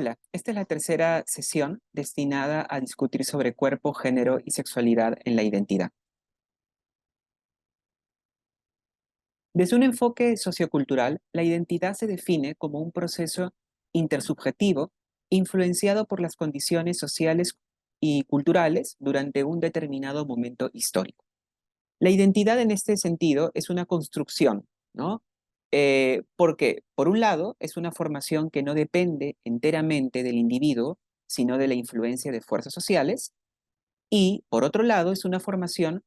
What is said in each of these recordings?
Hola, esta es la tercera sesión destinada a discutir sobre cuerpo, género y sexualidad en la identidad. Desde un enfoque sociocultural, la identidad se define como un proceso intersubjetivo influenciado por las condiciones sociales y culturales durante un determinado momento histórico. La identidad en este sentido es una construcción, ¿no? Porque, por un lado, es una formación que no depende enteramente del individuo, sino de la influencia de fuerzas sociales, y, por otro lado, es una formación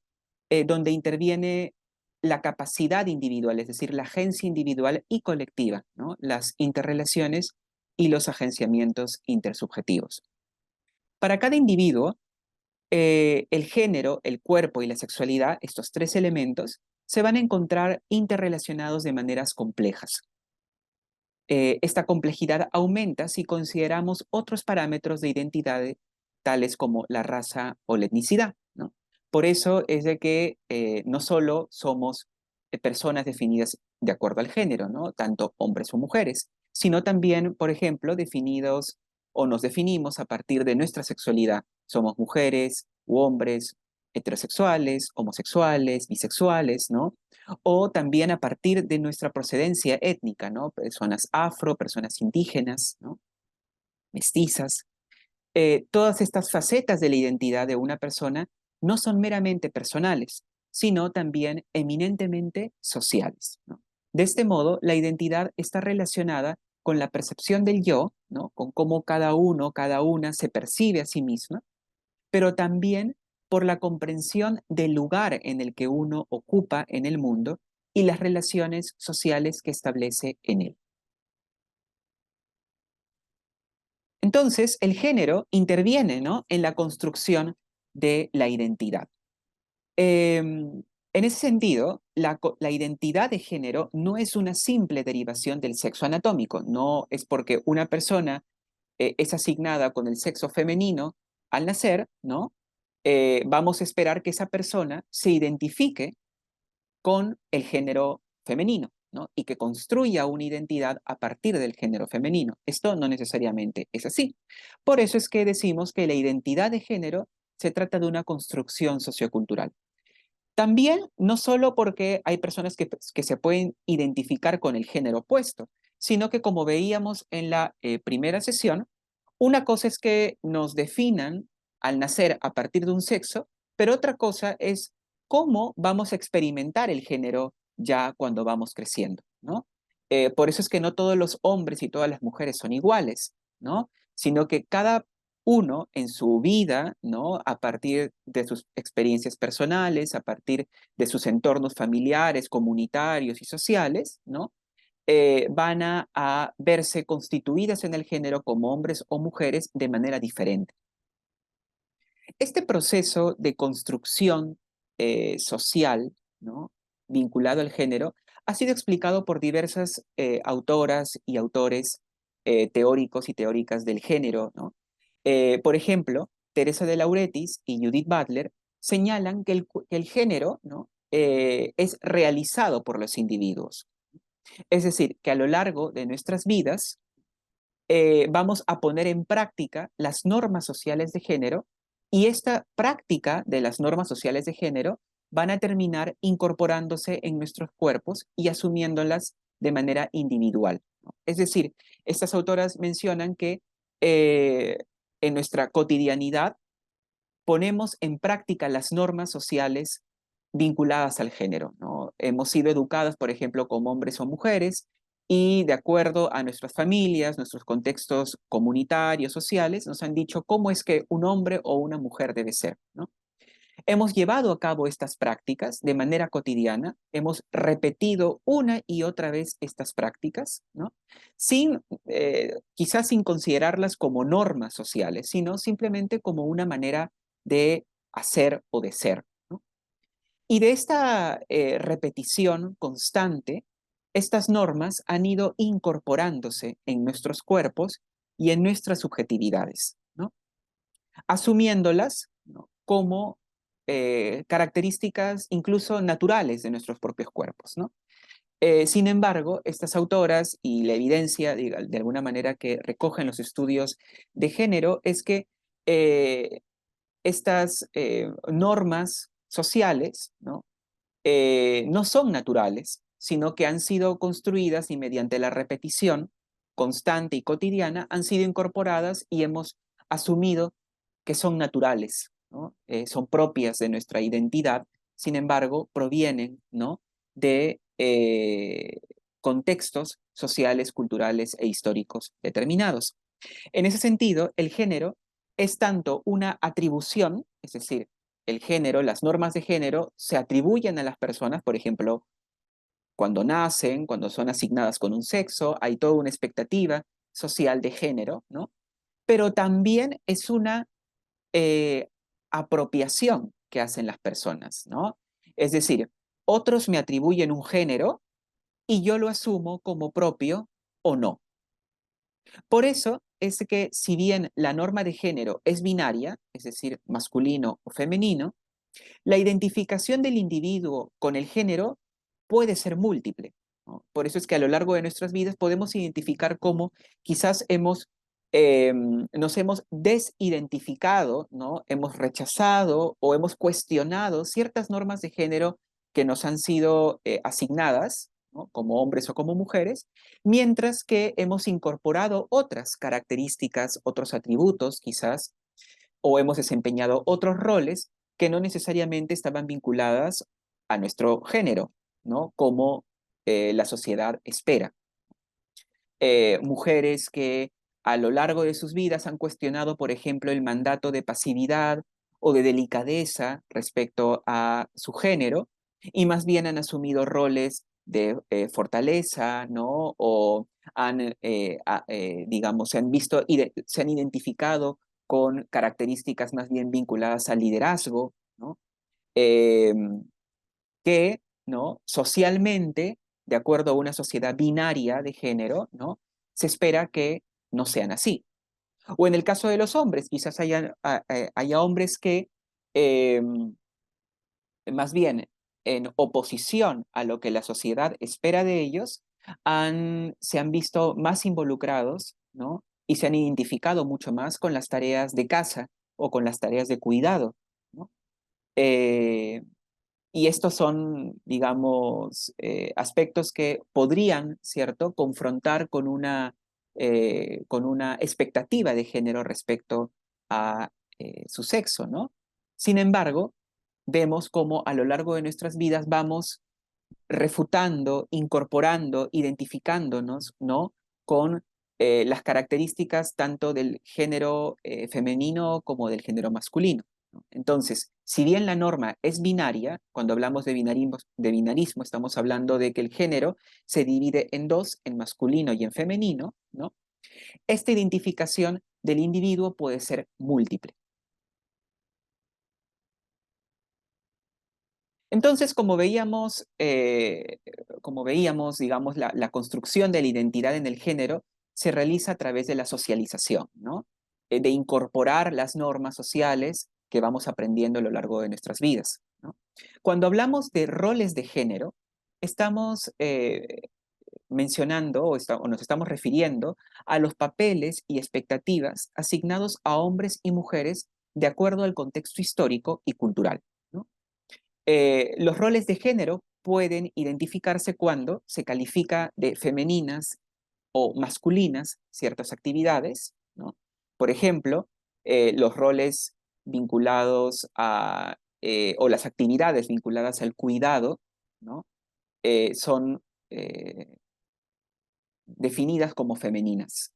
donde interviene la capacidad individual, es decir, la agencia individual y colectiva, ¿no? Las interrelaciones y los agenciamientos intersubjetivos. Para cada individuo, el género, el cuerpo y la sexualidad, estos tres elementos, se van a encontrar interrelacionados de maneras complejas. Esta complejidad aumenta si consideramos otros parámetros de identidad, tales como la raza o la etnicidad, ¿no? Por eso es de que no solo somos personas definidas de acuerdo al género, ¿no? Tanto hombres o mujeres, sino también, por ejemplo, definidos o nos definimos a partir de nuestra sexualidad. Somos mujeres u hombres, heterosexuales, homosexuales, bisexuales, ¿no? O también a partir de nuestra procedencia étnica, ¿no? Personas afro, personas indígenas, ¿no? Mestizas. Todas estas facetas de la identidad de una persona no son meramente personales, sino también eminentemente sociales, ¿no? De este modo, la identidad está relacionada con la percepción del yo, ¿no? Con cómo cada uno, cada una se percibe a sí misma, pero también por la comprensión del lugar en el que uno ocupa en el mundo y las relaciones sociales que establece en él. Entonces, el género interviene, ¿no?, en la construcción de la identidad. En ese sentido, la identidad de género no es una simple derivación del sexo anatómico, no es porque una persona es asignada con el sexo femenino al nacer, ¿no? Vamos a esperar que esa persona se identifique con el género femenino, ¿no? Y que construya una identidad a partir del género femenino. Esto no necesariamente es así. Por eso es que decimos que la identidad de género se trata de una construcción sociocultural. También, no solo porque hay personas que se pueden identificar con el género opuesto, sino que como veíamos en la primera sesión, una cosa es que nos definan al nacer a partir de un sexo, pero otra cosa es cómo vamos a experimentar el género ya cuando vamos creciendo, ¿no? Por eso es que no todos los hombres y todas las mujeres son iguales, ¿no? Sino que cada uno en su vida, ¿no? A partir de sus experiencias personales, a partir de sus entornos familiares, comunitarios y sociales, ¿no? Van a verse constituidas en el género como hombres o mujeres de manera diferente. Este proceso de construcción social, ¿no?, vinculado al género, ha sido explicado por diversas autoras y autores teóricos y teóricas del género, ¿no? Por ejemplo, Teresa de Lauretis y Judith Butler señalan que el género, ¿no?, es realizado por los individuos. Es decir, que a lo largo de nuestras vidas vamos a poner en práctica las normas sociales de género y esta práctica de las normas sociales de género van a terminar incorporándose en nuestros cuerpos y asumiéndolas de manera individual, ¿no? Es decir, estas autoras mencionan que eh, en nuestra cotidianidad ponemos en práctica las normas sociales vinculadas al género, ¿no? Hemos sido educadas, por ejemplo, como hombres o mujeres, y de acuerdo a nuestras familias, nuestros contextos comunitarios, sociales, nos han dicho cómo es que un hombre o una mujer debe ser, ¿no? Hemos llevado a cabo estas prácticas de manera cotidiana, hemos repetido una y otra vez estas prácticas, ¿no? Sin, quizás sin considerarlas como normas sociales, sino simplemente como una manera de hacer o de ser, ¿no? Y de esta repetición constante, estas normas han ido incorporándose en nuestros cuerpos y en nuestras subjetividades, ¿no?, asumiéndolas, ¿no?, como características incluso naturales de nuestros propios cuerpos, ¿no? Sin embargo, estas autoras y la evidencia, de alguna manera, que recogen los estudios de género es que estas normas sociales, ¿no? No son naturales, sino que han sido construidas y mediante la repetición constante y cotidiana han sido incorporadas y hemos asumido que son naturales, ¿no? Son propias de nuestra identidad, sin embargo, provienen, ¿no? de contextos sociales, culturales e históricos determinados. En ese sentido, el género es tanto una atribución, es decir, el género, las normas de género se atribuyen a las personas, por ejemplo, cuando nacen, cuando son asignadas con un sexo, hay toda una expectativa social de género, ¿no? Pero también es una eh, apropiación que hacen las personas, ¿no? Es decir, otros me atribuyen un género y yo lo asumo como propio o no. Por eso es que si bien la norma de género es binaria, es decir, masculino o femenino, la identificación del individuo con el género puede ser múltiple, ¿no? Por eso es que a lo largo de nuestras vidas podemos identificar cómo quizás nos hemos desidentificado, ¿no? Hemos rechazado o hemos cuestionado ciertas normas de género que nos han sido asignadas, ¿no? Como hombres o como mujeres, mientras que hemos incorporado otras características, otros atributos quizás, o hemos desempeñado otros roles que no necesariamente estaban vinculadas a nuestro género, ¿no? Como la sociedad espera. Mujeres que a lo largo de sus vidas han cuestionado, por ejemplo, el mandato de pasividad o de delicadeza respecto a su género y más bien han asumido roles de fortaleza, ¿no? O han, digamos, se han visto, se han identificado con características más bien vinculadas al liderazgo, ¿no? Eh, que, ¿no? Socialmente, de acuerdo a una sociedad binaria de género, ¿no? Se espera que no sean así. O en el caso de los hombres, quizás haya hombres que eh, más bien en oposición a lo que la sociedad espera de ellos, se han visto más involucrados, ¿no? Y se han identificado mucho más con las tareas de casa o con las tareas de cuidado, ¿no? Eh, y estos son, digamos, aspectos que podrían, ¿cierto?, confrontar con una expectativa de género respecto a su sexo, ¿no? Sin embargo, vemos cómo a lo largo de nuestras vidas vamos refutando, incorporando, identificándonos, ¿no? Con las características tanto del género femenino como del género masculino, ¿no? Entonces, si bien la norma es binaria, cuando hablamos de binarismo estamos hablando de que el género se divide en dos, en masculino y en femenino, ¿no? Esta identificación del individuo puede ser múltiple. Entonces, como veíamos, digamos, la construcción de la identidad en el género se realiza a través de la socialización, ¿no? De incorporar las normas sociales que vamos aprendiendo a lo largo de nuestras vidas, ¿no? Cuando hablamos de roles de género, estamos mencionando o nos estamos refiriendo a los papeles y expectativas asignados a hombres y mujeres de acuerdo al contexto histórico y cultural, ¿no? Los roles de género pueden identificarse cuando se califica de femeninas o masculinas ciertas actividades, ¿no? Por ejemplo, los roles vinculados o las actividades vinculadas al cuidado, ¿no? Son eh, definidas como femeninas.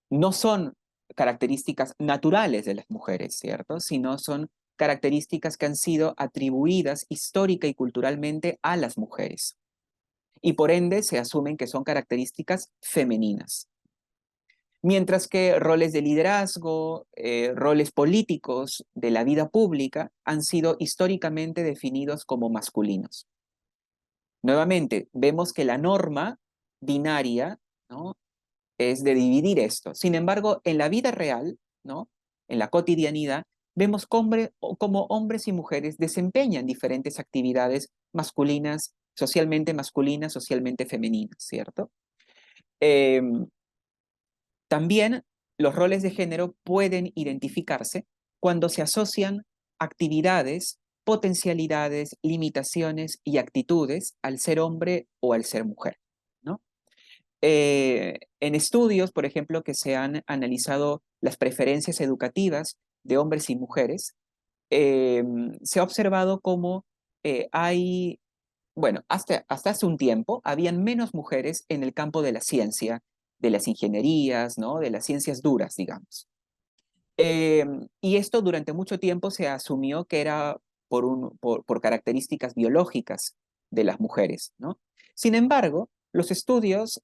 No son características naturales de las mujeres, ¿cierto? Sino son características que han sido atribuidas histórica y culturalmente a las mujeres. Y por ende se asumen que son características femeninas. Mientras que roles de liderazgo, roles políticos de la vida pública han sido históricamente definidos como masculinos. Nuevamente, vemos que la norma binaria, ¿no?, es de dividir esto. Sin embargo, en la vida real, ¿no?, en la cotidianidad, vemos cómo hombres y mujeres desempeñan diferentes actividades masculinas, socialmente masculinas, socialmente femeninas, ¿cierto? Em, También los roles de género pueden identificarse cuando se asocian actividades, potencialidades, limitaciones y actitudes al ser hombre o al ser mujer, ¿no? En estudios, por ejemplo, que se han analizado las preferencias educativas de hombres y mujeres, eh, se ha observado cómo hay, bueno, hasta hace un tiempo, habían menos mujeres en el campo de la ciencia, de las ingenierías, ¿no? De las ciencias duras, digamos. Eh, y esto durante mucho tiempo se asumió que era por características biológicas de las mujeres, ¿no? Sin embargo, los estudios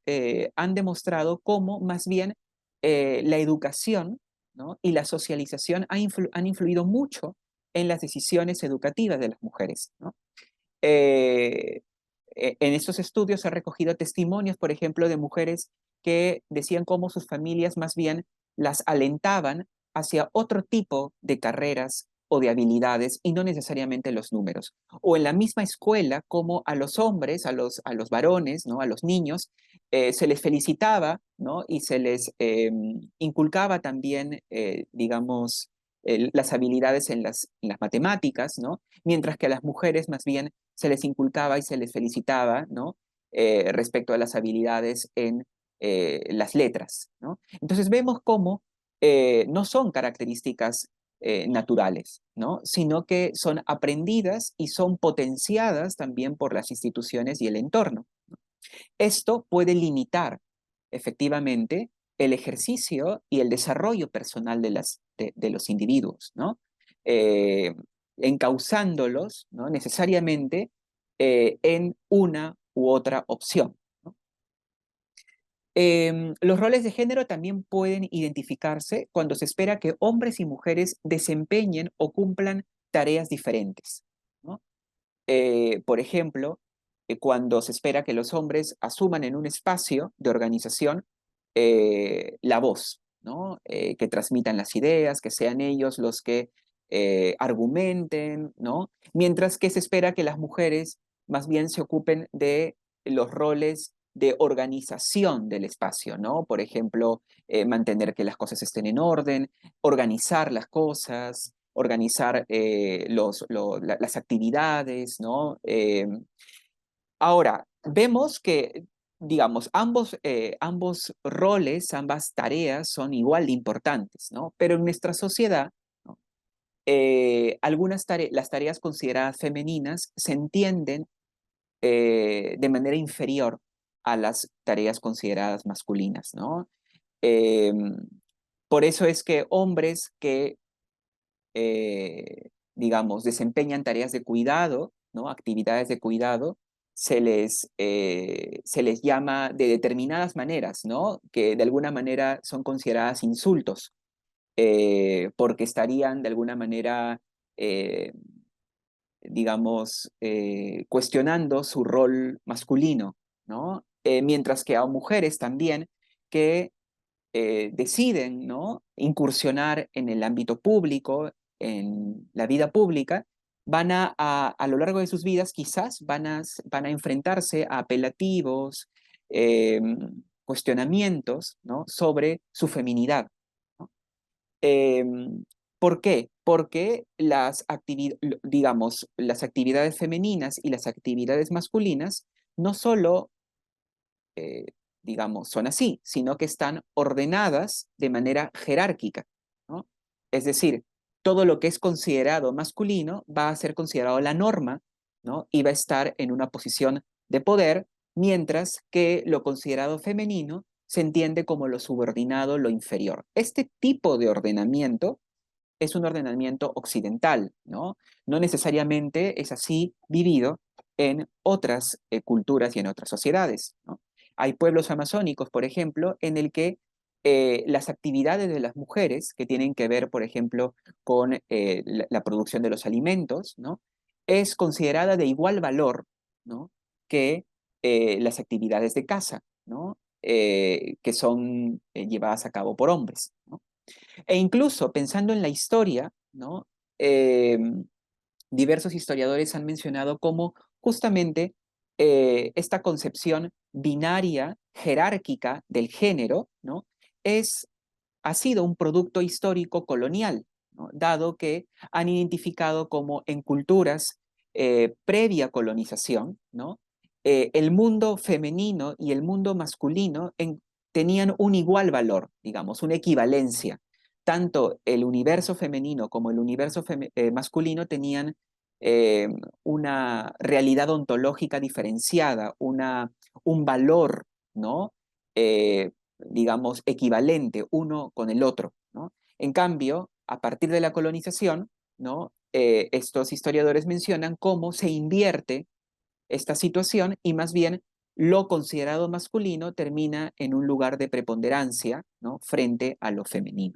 han demostrado cómo más bien la educación, ¿no? Y la socialización han influido mucho en las decisiones educativas de las mujeres, ¿no? Eh, en estos estudios se han recogido testimonios, por ejemplo, de mujeres que decían cómo sus familias más bien las alentaban hacia otro tipo de carreras o de habilidades y no necesariamente los números. O en la misma escuela, como a los hombres, a los varones, ¿no? A los niños, se les felicitaba, ¿no? Y se les inculcaba también, digamos, las habilidades en las matemáticas, ¿no? Mientras que a las mujeres más bien se les inculcaba y se les felicitaba, ¿no? Respecto a las habilidades en las letras, ¿no? Entonces vemos cómo no son características naturales, ¿no? Sino que son aprendidas y son potenciadas también por las instituciones y el entorno. Esto puede limitar efectivamente el ejercicio y el desarrollo personal de los individuos, ¿no? Eh, Encauzándolos, ¿no? Necesariamente en una u otra opción, ¿no? Los roles de género también pueden identificarse cuando se espera que hombres y mujeres desempeñen o cumplan tareas diferentes, ¿no? Por ejemplo, cuando se espera que los hombres asuman en un espacio de organización la voz, ¿no? Que transmitan las ideas, que sean ellos los que argumenten, ¿no? Mientras que se espera que las mujeres más bien se ocupen de los roles de organización del espacio, ¿no? Por ejemplo, mantener que las cosas estén en orden, organizar las cosas, organizar las actividades, ¿no? Ahora, vemos que, digamos, ambos roles, ambas tareas son igual de importantes, ¿no? Pero en nuestra sociedad, ¿no? Las tareas consideradas femeninas se entienden de manera inferior a las tareas consideradas masculinas, ¿no? Em, por eso es que hombres que digamos, desempeñan tareas de cuidado, ¿no? Actividades de cuidado, se les llama de determinadas maneras, ¿no? Que de alguna manera son consideradas insultos, porque estarían de alguna manera, eh, digamos, cuestionando su rol masculino, ¿no? Mientras que a mujeres también que deciden, ¿no? Incursionar en el ámbito público, en la vida pública, a lo largo de sus vidas quizás van a enfrentarse a apelativos, eh, cuestionamientos, ¿no? Sobre su feminidad, ¿no? Eh, ¿Por qué? Porque digamos, las actividades femeninas y las actividades masculinas no solo eh, digamos, son así, sino que están ordenadas de manera jerárquica, ¿no? Es decir, todo lo que es considerado masculino va a ser considerado la norma, ¿no? Y va a estar en una posición de poder, mientras que lo considerado femenino se entiende como lo subordinado, lo inferior. Este tipo de ordenamiento es un ordenamiento occidental, ¿no? No necesariamente es así vivido en otras culturas y en otras sociedades, ¿no? Hay pueblos amazónicos, por ejemplo, en el que las actividades de las mujeres, que tienen que ver, por ejemplo, con la producción de los alimentos, ¿no? Es considerada de igual valor, ¿no? Que las actividades de casa, ¿no? Que son llevadas a cabo por hombres, ¿no? E incluso pensando en la historia, ¿no? Diversos historiadores han mencionado cómo justamente esta concepción binaria, jerárquica del género, ¿no? Ha sido un producto histórico colonial, ¿no? Dado que han identificado como en culturas previa colonización, ¿no? El mundo femenino y el mundo masculino tenían un igual valor, digamos, una equivalencia. Tanto el universo femenino como el universo masculino tenían eh, una realidad ontológica diferenciada, un valor, ¿no? Eh, digamos, equivalente uno con el otro, ¿no? En cambio, a partir de la colonización, ¿no? Estos historiadores mencionan cómo se invierte esta situación y más bien lo considerado masculino termina en un lugar de preponderancia, ¿no? Frente a lo femenino.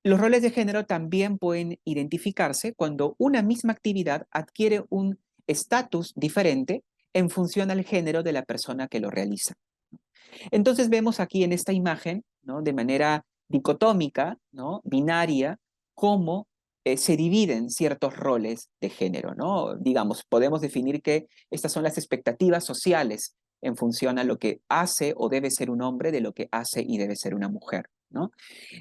Los roles de género también pueden identificarse cuando una misma actividad adquiere un estatus diferente en función al género de la persona que lo realiza. Entonces vemos aquí en esta imagen, ¿no? De manera dicotómica, ¿no? Binaria, cómo se dividen ciertos roles de género, ¿no? Digamos, podemos definir que estas son las expectativas sociales en función a lo que hace o debe ser un hombre de lo que hace y debe ser una mujer, ¿no?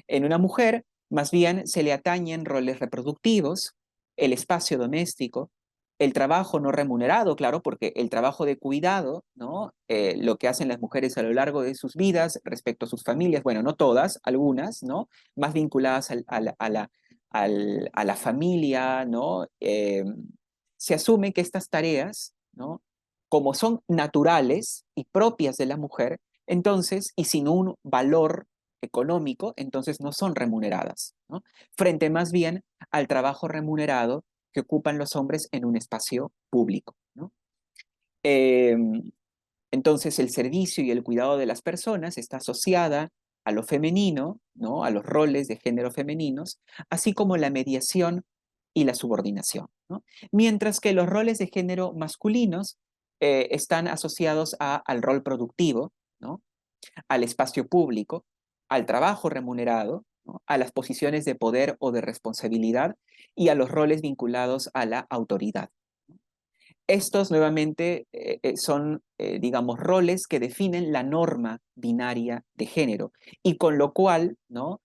En una mujer, más bien, se le atañen roles reproductivos, el espacio doméstico, el trabajo no remunerado, claro, porque el trabajo de cuidado, ¿no? Lo que hacen las mujeres a lo largo de sus vidas respecto a sus familias, bueno, no todas, algunas, ¿no? Más vinculadas a la familia, ¿no? Se asume que estas tareas, ¿no? Como son naturales y propias de la mujer, entonces, y sin un valor económico, entonces no son remuneradas, ¿no? Frente más bien al trabajo remunerado que ocupan los hombres en un espacio público, ¿no? Eh, entonces el servicio y el cuidado de las personas está asociada a lo femenino, ¿no? A los roles de género femeninos, así como la mediación y la subordinación, ¿no? Mientras que los roles de género masculinos están asociados al rol productivo, ¿no? Al espacio público, al trabajo remunerado, ¿no? A las posiciones de poder o de responsabilidad y a los roles vinculados a la autoridad. Estos nuevamente son, digamos, roles que definen la norma binaria de género y con lo cual, ¿no?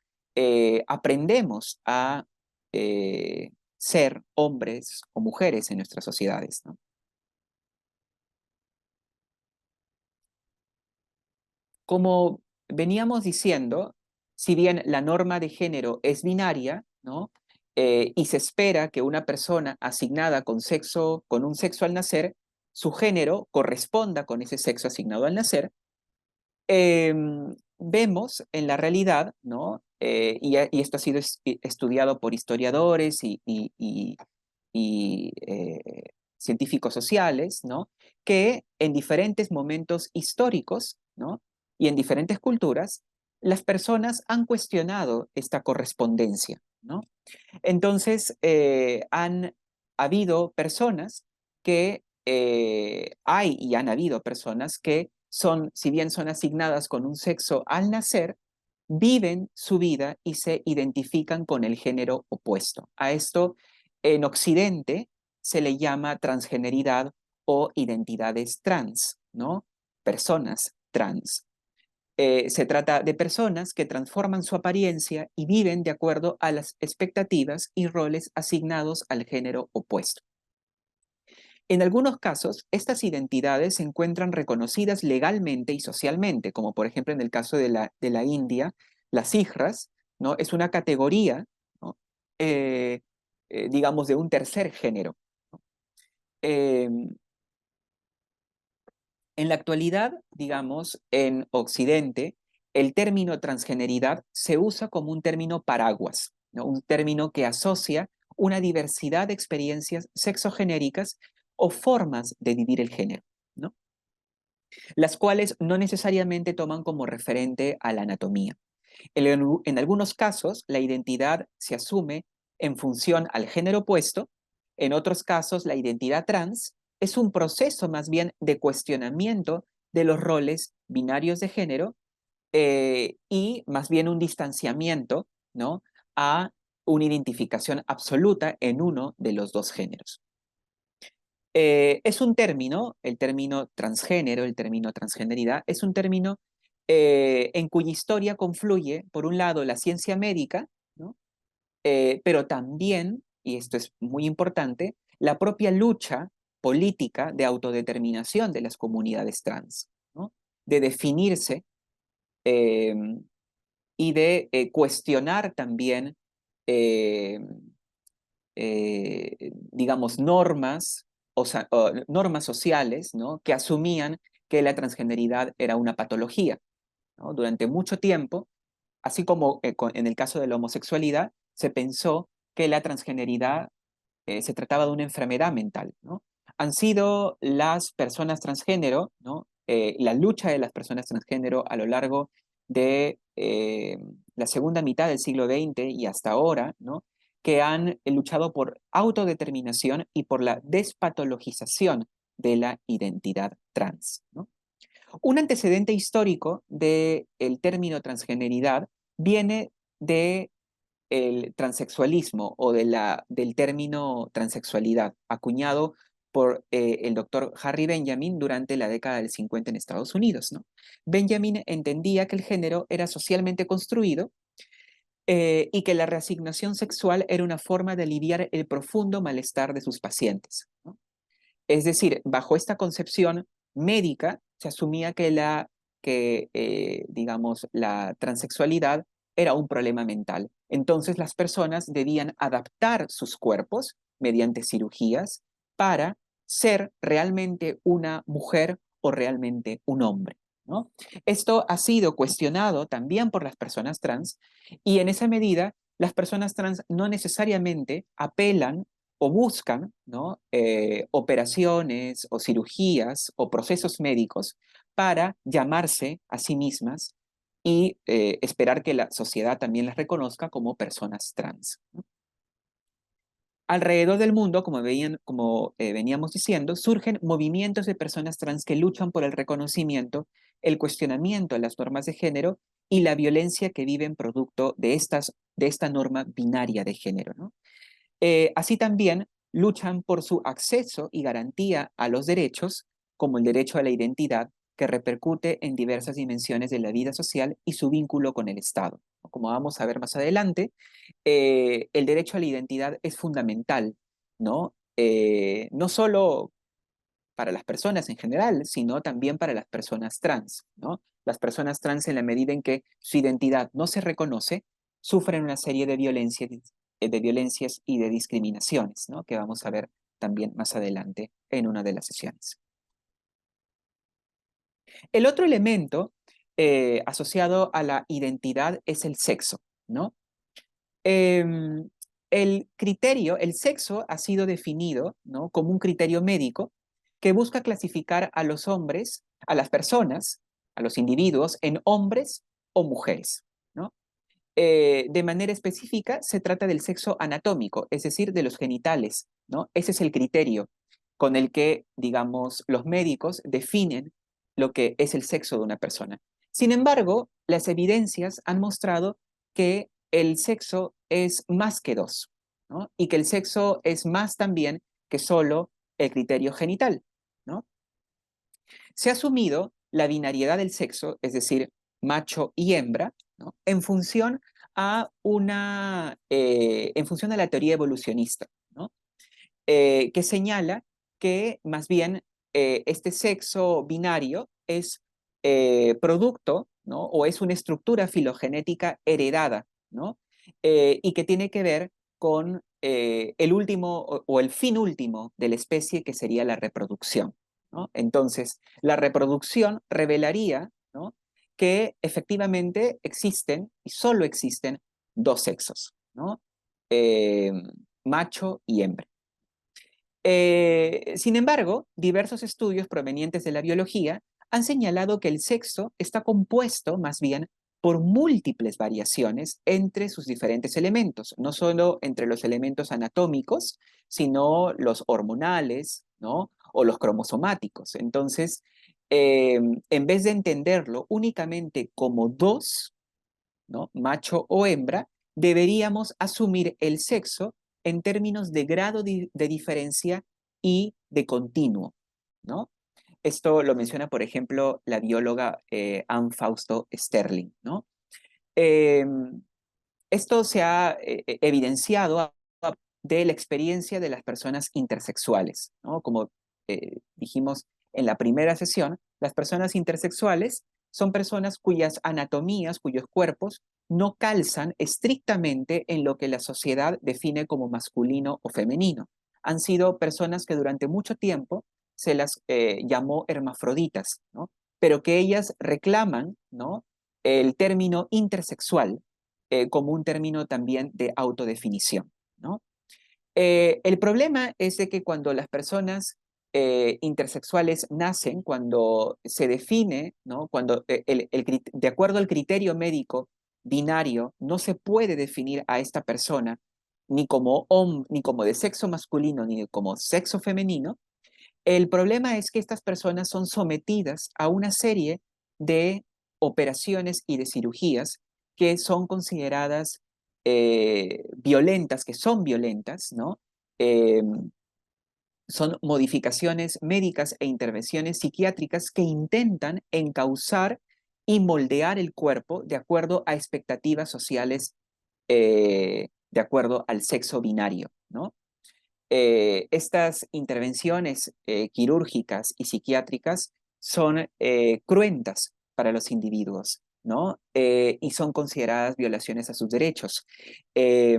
Aprendemos a ser hombres o mujeres en nuestras sociedades, ¿no? Como veníamos diciendo, si bien la norma de género es binaria, ¿no? Y se espera que una persona asignada con un sexo al nacer, su género corresponda con ese sexo asignado al nacer, vemos en la realidad, ¿no? Y esto ha sido estudiado por historiadores y científicos sociales, ¿no? Que en diferentes momentos históricos, ¿no? Y en diferentes culturas, las personas han cuestionado esta correspondencia, ¿no? Entonces, han habido personas que hay y han habido personas que son, si bien son asignadas con un sexo al nacer, viven su vida y se identifican con el género opuesto. A esto en Occidente se le llama transgeneridad o identidades trans, ¿no? Personas trans. Se trata de personas que transforman su apariencia y viven de acuerdo a las expectativas y roles asignados al género opuesto. En algunos casos, estas identidades se encuentran reconocidas legalmente y socialmente, como por ejemplo en el caso de la India, las hijras, ¿no? Es una categoría, ¿no? Eh, digamos, de un tercer género. Eh, En la actualidad, digamos, en Occidente, el término transgeneridad se usa como un término paraguas, ¿no? Un término que asocia una diversidad de experiencias sexogenéricas o formas de vivir el género, ¿no? Las cuales no necesariamente toman como referente a la anatomía. En algunos casos, la identidad se asume en función al género opuesto, en otros casos, la identidad trans es un proceso más bien de cuestionamiento de los roles binarios de género y más bien un distanciamiento, ¿no? A una identificación absoluta en uno de los dos géneros. Es un término, el término transgénero, el término transgeneridad, es un término en cuya historia confluye, por un lado, la ciencia médica, ¿no? Pero también, y esto es muy importante, la propia lucha política de autodeterminación de las comunidades trans, ¿no? De definirse eh, y de cuestionar también, eh, digamos, normas, o normas sociales, ¿no? Que asumían que la transgeneridad era una patología, ¿no? Durante mucho tiempo, así como en el caso de la homosexualidad, se pensó que la transgeneridad se trataba de una enfermedad mental, ¿no? Han sido las personas transgénero, ¿no? La lucha de las personas transgénero a lo largo de la segunda mitad del siglo XX y hasta ahora, ¿no? Que han luchado por autodeterminación y por la despatologización de la identidad trans, ¿no? Un antecedente histórico del término transgeneridad viene de el transexualismo o del término transexualidad, acuñado por el doctor Harry Benjamin durante la década del 50 en Estados Unidos, ¿no? Benjamin entendía que el género era socialmente construido y que la reasignación sexual era una forma de aliviar el profundo malestar de sus pacientes, ¿no? Es decir, bajo esta concepción médica se asumía digamos, la transexualidad era un problema mental. Entonces las personas debían adaptar sus cuerpos mediante cirugías para ser realmente una mujer o realmente un hombre, ¿no? Esto ha sido cuestionado también por las personas trans y en esa medida las personas trans no necesariamente apelan o buscan, ¿no? Operaciones o cirugías o procesos médicos para llamarse a sí mismas y esperar que la sociedad también las reconozca como personas trans, ¿no? Alrededor del mundo, como veníamos diciendo, surgen movimientos de personas trans que luchan por el reconocimiento, el cuestionamiento de las normas de género y la violencia que viven producto de esta norma binaria de género, ¿no? Así también luchan por su acceso y garantía a los derechos, como el derecho a la identidad, que repercute en diversas dimensiones de la vida social y su vínculo con el Estado. Como vamos a ver más adelante, el derecho a la identidad es fundamental, ¿no? No solo para las personas en general, sino también para las personas trans, ¿no? Las personas trans, en la medida en que su identidad no se reconoce, sufren una serie de violencias y de discriminaciones, ¿no? Que vamos a ver también más adelante en una de las sesiones. El otro elemento asociado a la identidad es el sexo, ¿no? Em, el sexo ha sido definido, ¿no? Como un criterio médico que busca clasificar a los hombres, a las personas, a los individuos en hombres o mujeres, ¿no? De manera específica, se trata del sexo anatómico, es decir, de los genitales, ¿no? Ese es el criterio con el que, digamos, los médicos definen lo que es el sexo de una persona. Sin embargo, las evidencias han mostrado que el sexo es más que dos, ¿no? Y que el sexo es más también que solo el criterio genital, ¿no? Se ha asumido la binariedad del sexo, es decir, macho y hembra, ¿no? En función a la teoría evolucionista, ¿no? Que señala que más bien este sexo binario es producto, ¿no? O es una estructura filogenética heredada, ¿no? Y que tiene que ver con el último o el fin último de la especie, que sería la reproducción, ¿no? Entonces, la reproducción revelaría, ¿no? Que efectivamente existen y solo existen dos sexos, ¿no? Eh, macho y hembra. Sin embargo, diversos estudios provenientes de la biología han señalado que el sexo está compuesto más bien por múltiples variaciones entre sus diferentes elementos, no solo entre los elementos anatómicos, sino los hormonales, ¿no? O los cromosomáticos. Entonces, en vez de entenderlo únicamente como dos, ¿no? Macho o hembra, deberíamos asumir el sexo en términos de grado de diferencia y de continuo, ¿no? Esto lo menciona, por ejemplo, la bióloga Anne Fausto Sterling, ¿no? Em, Esto se ha evidenciado de la experiencia de las personas intersexuales, ¿no? Como dijimos en la primera sesión, las personas intersexuales son personas cuyas anatomías, cuyos cuerpos no calzan estrictamente en lo que la sociedad define como masculino o femenino. Han sido personas que durante mucho tiempo se las llamó hermafroditas, ¿no? Pero que ellas reclaman, ¿no?, el término intersexual como un término también de autodefinición, ¿no? El problema es de que cuando las personas intersexuales nacen, cuando se define, ¿no?, cuando de acuerdo al criterio médico binario, no se puede definir a esta persona ni como de sexo masculino ni como sexo femenino. El problema es que estas personas son sometidas a una serie de operaciones y de cirugías que son consideradas violentas, que son violentas, ¿no? Eh, Son modificaciones médicas e intervenciones psiquiátricas que intentan encauzar y moldear el cuerpo de acuerdo a expectativas sociales, de acuerdo al sexo binario, ¿no? Estas intervenciones quirúrgicas y psiquiátricas son cruentas para los individuos, ¿no? Y son consideradas violaciones a sus derechos. Eh,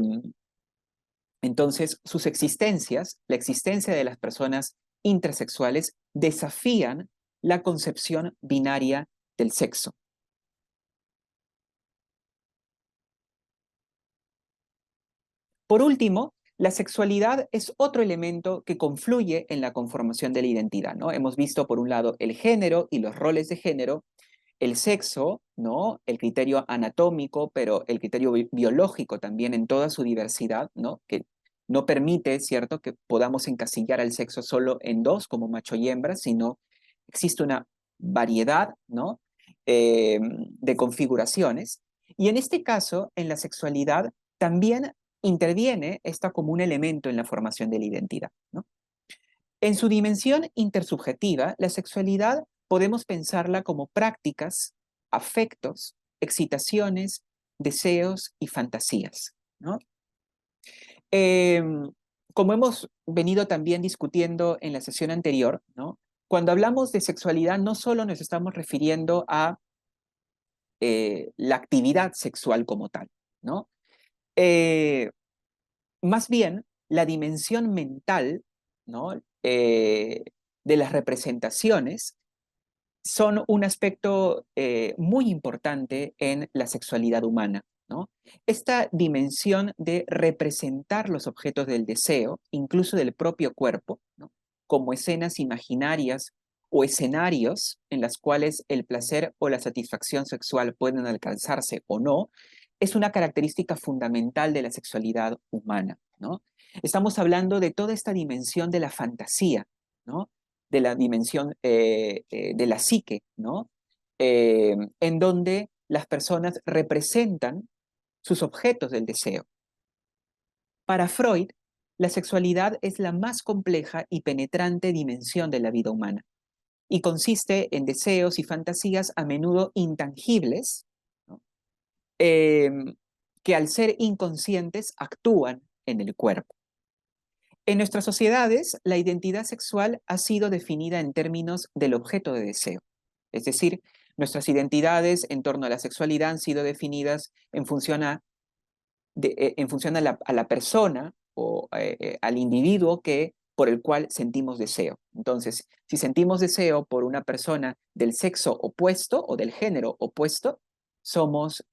entonces, sus existencias, la existencia de las personas intersexuales, desafían la concepción binaria del sexo. Por último, la sexualidad es otro elemento que confluye en la conformación de la identidad, ¿no? Hemos visto, por un lado, el género y los roles de género, el sexo, ¿no?, el criterio anatómico, pero el criterio biológico también en toda su diversidad, ¿no?, que no permite, ¿cierto?, que podamos encasillar al sexo solo en dos, como macho y hembra, sino existe una variedad, ¿no?, de configuraciones. Y en este caso, en la sexualidad, también interviene esta como un elemento en la formación de la identidad, ¿no? En su dimensión intersubjetiva, la sexualidad podemos pensarla como prácticas, afectos, excitaciones, deseos y fantasías, ¿no? Em, Como hemos venido también discutiendo en la sesión anterior, ¿no?, cuando hablamos de sexualidad no solo nos estamos refiriendo a la actividad sexual como tal, ¿no? Eh, Más bien, la dimensión mental, ¿no?, de las representaciones son un aspecto muy importante en la sexualidad humana, ¿no? Esta dimensión de representar los objetos del deseo, incluso del propio cuerpo, ¿no?, como escenas imaginarias o escenarios en las cuales el placer o la satisfacción sexual pueden alcanzarse o no, es una característica fundamental de la sexualidad humana, ¿no? Estamos hablando de toda esta dimensión de la fantasía, ¿no?, de la dimensión de la psique, ¿no? En donde las personas representan sus objetos del deseo. Para Freud, la sexualidad es la más compleja y penetrante dimensión de la vida humana y consiste en deseos y fantasías a menudo intangibles, ¿no?, eh, que al ser inconscientes actúan en el cuerpo. En nuestras sociedades, la identidad sexual ha sido definida en términos del objeto de deseo. Es decir, nuestras identidades en torno a la sexualidad han sido definidas en función a la persona o al individuo por el cual sentimos deseo. Entonces, si sentimos deseo por una persona del sexo opuesto o del género opuesto, somos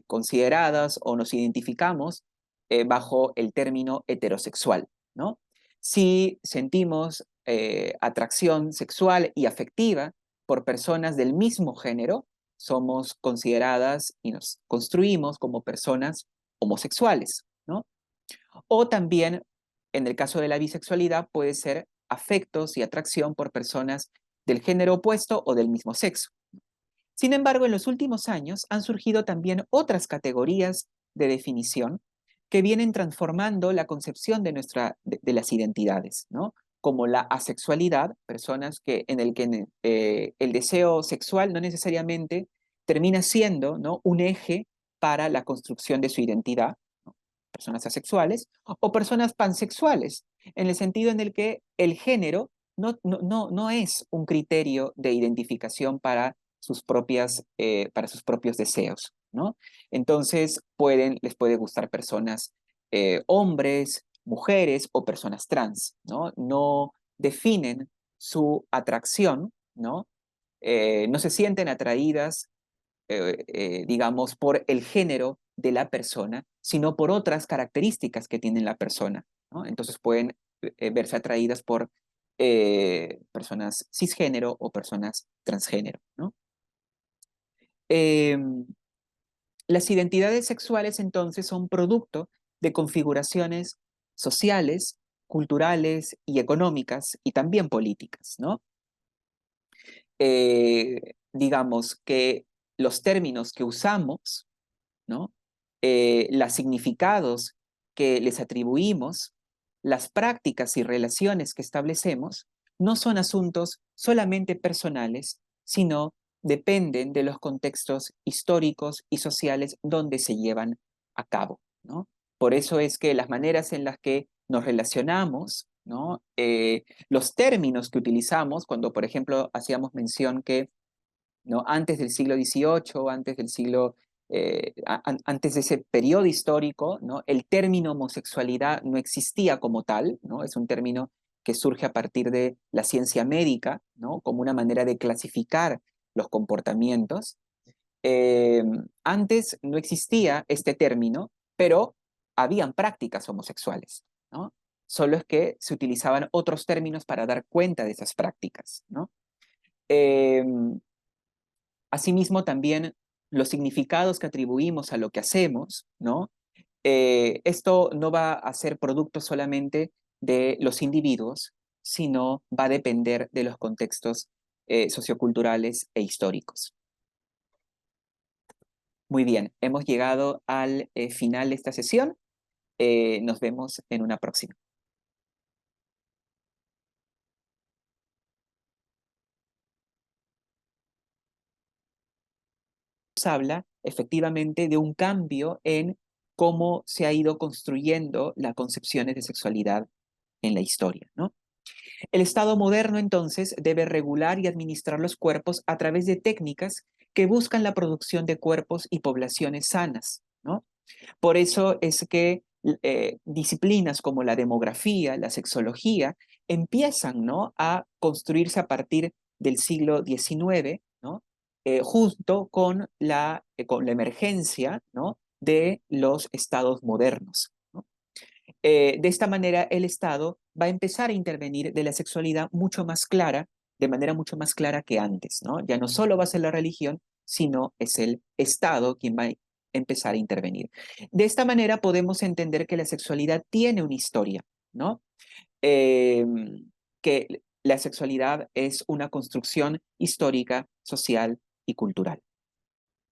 consideradas o nos identificamos bajo el término heterosexual, ¿no? Si sentimos atracción sexual y afectiva por personas del mismo género, somos consideradas y nos construimos como personas homosexuales, ¿no? O también, en el caso de la bisexualidad, puede ser afectos y atracción por personas del género opuesto o del mismo sexo. Sin embargo, en los últimos años han surgido también otras categorías de definición que vienen transformando la concepción de las identidades, ¿no? Como la asexualidad, personas en el que el deseo sexual no necesariamente termina siendo, ¿no?, un eje para la construcción de su identidad, ¿no? Personas asexuales o personas pansexuales, en el sentido en el que el género no es un criterio de identificación para sus propios deseos, ¿no? Entonces les puede gustar personas, hombres, mujeres o personas trans, ¿no? No definen su atracción, ¿no? No se sienten atraídas, digamos, por el género de la persona, sino por otras características que tiene la persona, ¿no? Entonces pueden verse atraídas por personas cisgénero o personas transgénero, ¿no? Em, las identidades sexuales entonces son producto de configuraciones sociales, culturales y económicas y también políticas, ¿no? Digamos que los términos que usamos, ¿no? Los significados que les atribuimos, las prácticas y relaciones que establecemos, no son asuntos solamente personales, sino dependen de los contextos históricos y sociales donde se llevan a cabo, ¿no? Por eso es que las maneras en las que nos relacionamos, ¿no? Los términos que utilizamos, cuando por ejemplo hacíamos mención que, ¿no?, antes del siglo XVIII, antes de ese periodo histórico, ¿no?, el término homosexualidad no existía como tal, ¿no? Es un término que surge a partir de la ciencia médica, ¿no?, como una manera de clasificar los comportamientos. Eh, Antes no existía este término, pero habían prácticas homosexuales, ¿no? Solo es que se utilizaban otros términos para dar cuenta de esas prácticas, ¿no? Eh, Asimismo, también los significados que atribuimos a lo que hacemos, ¿no? Esto no va a ser producto solamente de los individuos, sino va a depender de los contextos socioculturales e históricos. Muy bien, hemos llegado al final de esta sesión. Nos vemos en una próxima. Nos habla efectivamente de un cambio en cómo se ha ido construyendo las concepciones de sexualidad en la historia, ¿no? El Estado moderno, entonces, debe regular y administrar los cuerpos a través de técnicas que buscan la producción de cuerpos y poblaciones sanas, ¿no? Por eso es que disciplinas como la demografía, la sexología, empiezan, ¿no?, a construirse a partir del siglo XIX, ¿no? Junto con la emergencia, ¿no?, de los estados modernos, ¿no? De esta manera, el Estado va a empezar a intervenir de la sexualidad mucho más clara, de manera mucho más clara que antes, ¿no? Ya no solo va a ser la religión, sino es el Estado quien va a empezar a intervenir. De esta manera podemos entender que la sexualidad tiene una historia, ¿no? Eh, que la sexualidad es una construcción histórica, social y cultural.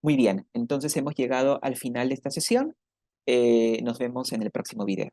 Muy bien, entonces hemos llegado al final de esta sesión. Nos vemos en el próximo video.